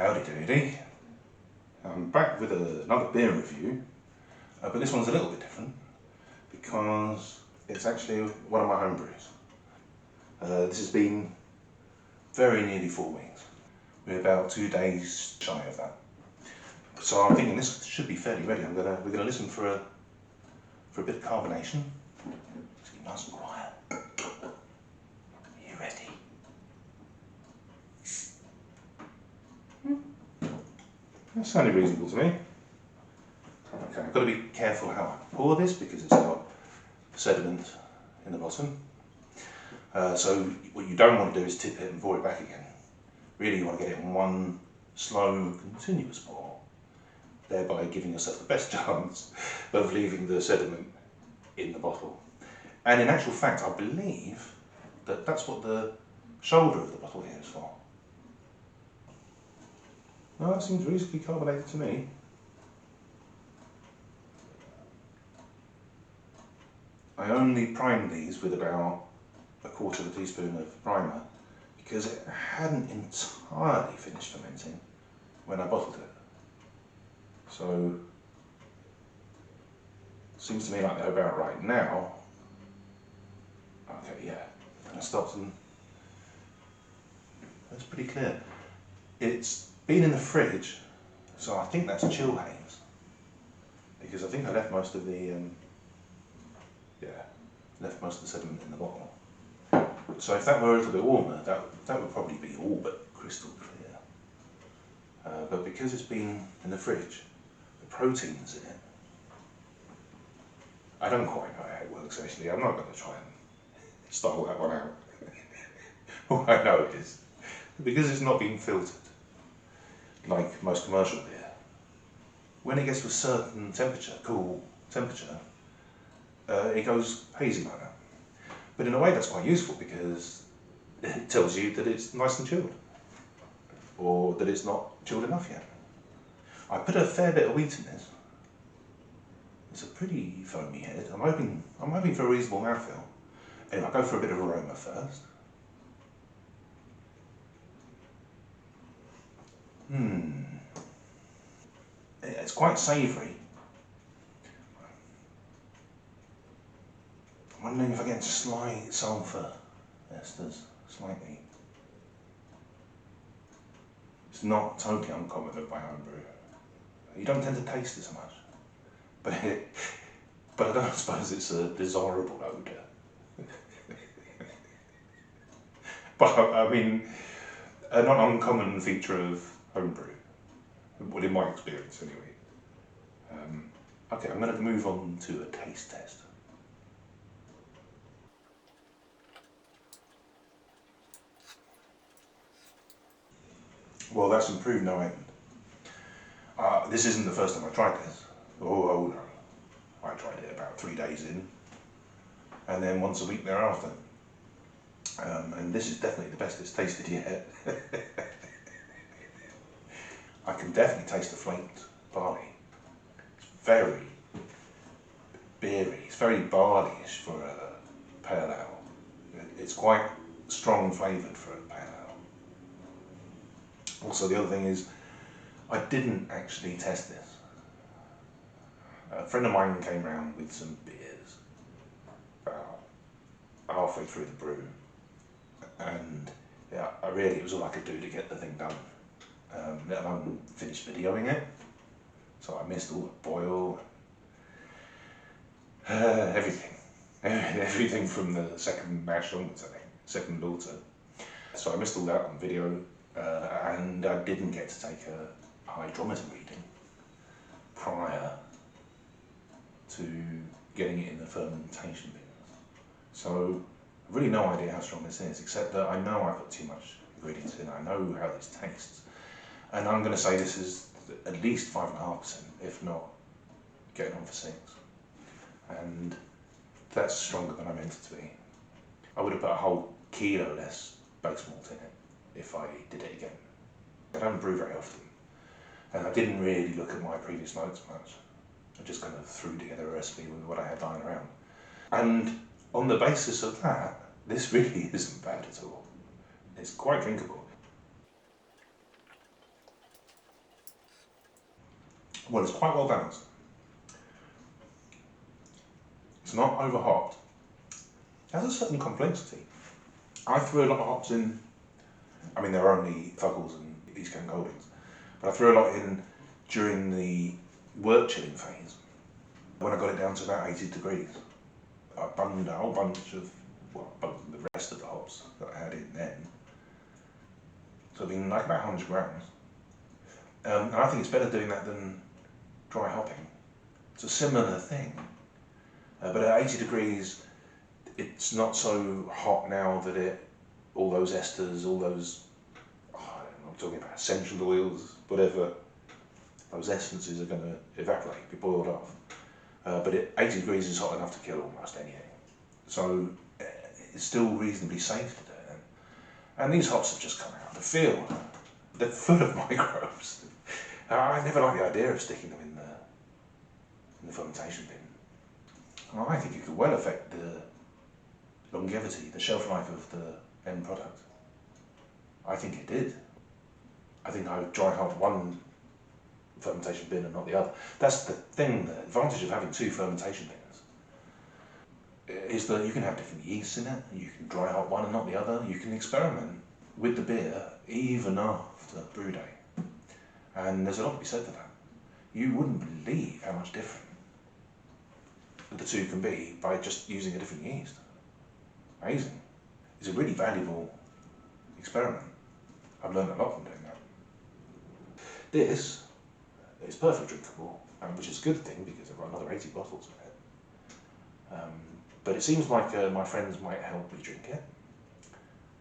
Howdy doody. I'm back with another beer review, but this one's a little bit different because it's actually one of my homebrews. This has been very nearly 4 weeks. We're about 2 days shy of that. So I'm thinking this should be fairly ready. We're gonna listen for a bit of carbonation. Just keep nice and quiet. Are you ready? That sounded reasonable to me. Okay, I've got to be careful how I pour this because it's got sediment in the bottom. So what you don't want to do is tip it and pour it back again. Really you want to get it in one slow, continuous pour, thereby giving yourself the best chance of leaving the sediment in the bottle. And in actual fact, I believe that that's what the shoulder of the bottle here is for. No, that seems reasonably carbonated to me. I only primed these with about 1/4 teaspoon of primer because it hadn't entirely finished fermenting when I bottled it. So, seems to me like they're about right now. Okay, yeah, and I stopped and that's pretty clear. It's been in the fridge, so I think that's chill haze because I think I left most of the sediment in the bottle. So if that were a little bit warmer, that would probably be all but crystal clear. But because it's been in the fridge, the protein's in it. I don't quite know how it works actually. I'm not going to try and style that one out. All I know is because it's not being filtered like most commercial beer, when it gets to a certain temperature, cool temperature, it goes hazy like that. But in a way that's quite useful because it tells you that it's nice and chilled, or that it's not chilled enough yet. I put a fair bit of wheat in this. It's a pretty foamy head. I'm hoping for a reasonable mouthfeel. Anyway, I'll go for a bit of aroma first. It's quite savoury. I'm wondering if I get slight sulphur esters, slightly. It's not totally uncommon by homebrew. You don't tend to taste it so much, but I don't suppose it's a desirable odour. But I mean, a not uncommon feature of homebrew, well, in my experience anyway. Okay, I'm going to move on to a taste test. Well, that's improved no end. This isn't the first time I tried this. Oh no. I tried it about 3 days in, and then once a week thereafter. And this is definitely the best it's tasted yet. I can definitely taste the flaked barley. It's very beery. It's very barleyish for a pale ale. It's quite strong flavoured for a pale ale. Also, the other thing is, I didn't actually test this. A friend of mine came round with some beers about halfway through the brew, and yeah, it was all I could do to get the thing done, let alone finish videoing it. So I missed all the boil, everything from the second mash onwards, I think, second daughter. So I missed all that on video, and I didn't get to take a hydrometer reading prior to getting it in the fermentation bins. So I've really no idea how strong this is, except that I know I put too much ingredients in. I know how this tastes, and I'm going to say this is at least 5.5%, if not getting on for 6. And that's stronger than I meant it to be. I would have put a whole kilo less base malt in it if I did it again. I don't brew very often, and I didn't really look at my previous notes much. I just kind of threw together a recipe with what I had lying around. And on the basis of that, this really isn't bad at all. It's quite drinkable. Well, it's quite well balanced. It's not over hopped. It has a certain complexity. I threw a lot of hops in. I mean, there are only Fuggles and East Coast Goldings, but I threw a lot in during the work chilling phase. When I got it down to about 80 degrees, I bunged a whole bunch of, well, the rest of the hops that I had in then. So it'd been like about 100 grams. And I think it's better doing that than dry hopping. It's a similar thing. But at 80 degrees, it's not so hot now that all those esters, all those, I'm talking about essential oils, whatever, those essences are going to evaporate, be boiled off. But at 80 degrees is hot enough to kill almost anything. So it's still reasonably safe to do it. And these hops have just come out of the field. They're full of microbes. I never like the idea of sticking them in the fermentation bin. I think it could well affect the longevity, the shelf life of the end product. I think it did. I think I would dry hop one fermentation bin and not the other. That's the thing, the advantage of having two fermentation bins is that you can have different yeasts in it, you can dry hop one and not the other, you can experiment with the beer even after brew day. And there's a lot to be said for that. You wouldn't believe how much different the two can be by just using a different yeast. Amazing. It's a really valuable experiment. I've learned a lot from doing that. This is perfectly drinkable, which is a good thing because I've got another 80 bottles of it. But it seems like my friends might help me drink it.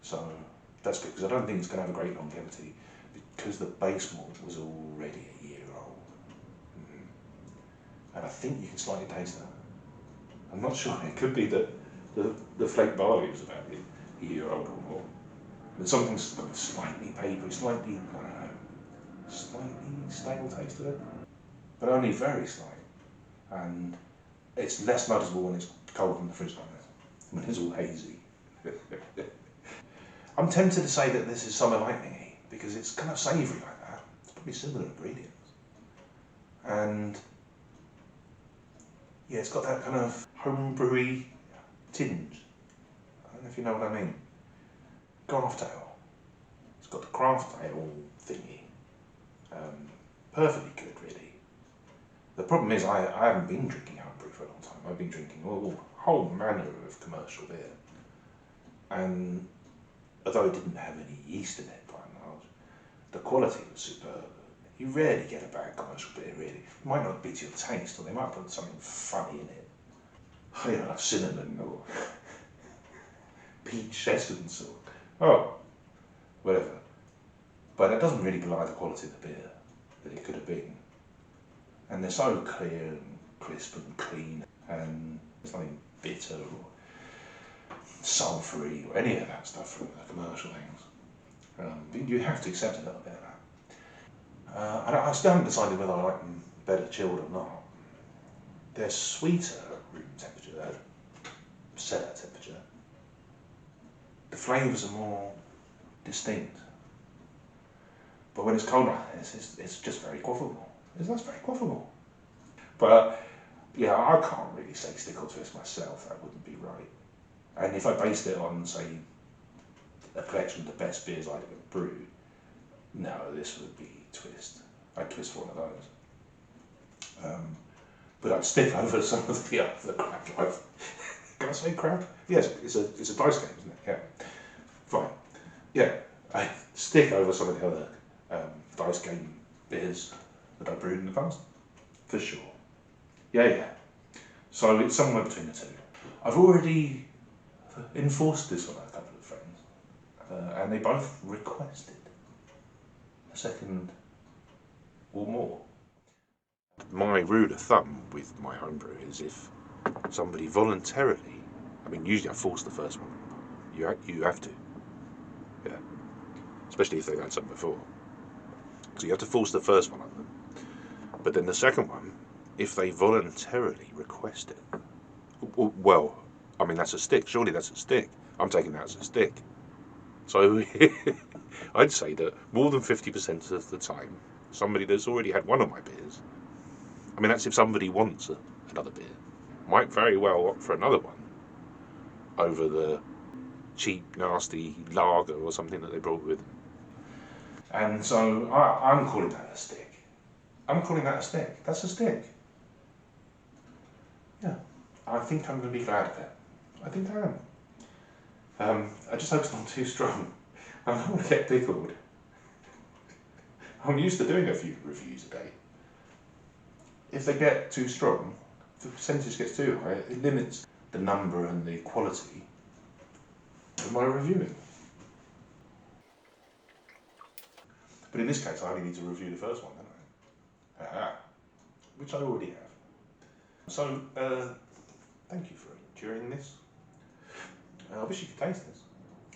So that's good, because I don't think it's going to have a great longevity because the base malt was already a year old. And I think you can slightly taste that. I'm not sure, it could be that the flake barley was about a year old or more. But something's got a slightly papery, slightly, I don't know, slightly stale taste to it. But only very slight. And it's less noticeable when it's cold in the fridge like this, when it's all hazy. I'm tempted to say that this is summer lightning-y, because it's kind of savoury like that. It's probably similar ingredients. And yeah, it's got that kind of homebrewy tinge. I don't know if you know what I mean. Craft ale. It's got the craft ale thingy. Perfectly good, really. The problem is I haven't been drinking homebrew for a long time. I've been drinking a whole manner of commercial beer. And although it didn't have any yeast in it by and large, the quality was superb. You rarely get a bad commercial beer, really. It might not be to your taste, or they might put something funny in it. You know, like cinnamon or peach essence or whatever. But it doesn't really belie the quality of the beer that it could have been. And they're so clear and crisp and clean, and there's nothing bitter or sulphury or any of that stuff from the commercial things. You have to accept a little bit of that. I still haven't decided whether I like them better chilled or not. They're sweeter at room temperature, they're cellar temperature. The flavours are more distinct. But when it's cold like this, it's just very quaffable. That's very quaffable. But yeah, I can't really say stick or twist myself, that wouldn't be right. And if I based it on, say, a collection of the best beers I'd ever brewed, no, this would be twist. I'd twist for one of those. But I'd stick over some of the other crap. Can I say crap? Yes, it's a dice game, isn't it? Yeah. Fine. Yeah, I'd stick over some of the other dice game beers that I brewed in the past, for sure. Yeah. So it's somewhere between the two. I've already enforced this on a couple of friends, and they both requested a second or more. My rule of thumb with my homebrew is if somebody voluntarily, I mean usually I force the first one, you have to, yeah, especially if they've had some before. So you have to force the first one on them. But then the second one, if they voluntarily request it, well, I mean that's a stick, surely that's a stick. I'm taking that as a stick. So I'd say that more than 50% of the time, somebody that's already had one of my beers I mean, that's if somebody wants another beer. Might very well opt for another one over the cheap, nasty lager or something that they brought with them. And so I'm calling that a stick. I'm calling that a stick. That's a stick. Yeah. I think I'm going to be glad of it. I think I am. I just hope it's not too strong. I don't want to get pickled. I'm used to doing a few reviews a day. If they get too strong, if the percentage gets too high, it limits the number and the quality of my reviewing. But in this case, I only need to review the first one, don't I? Which I already have. So, thank you for enduring this. I wish you could taste this.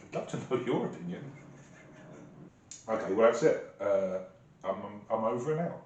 I'd love to know your opinion. Okay, well that's it. I'm over and out.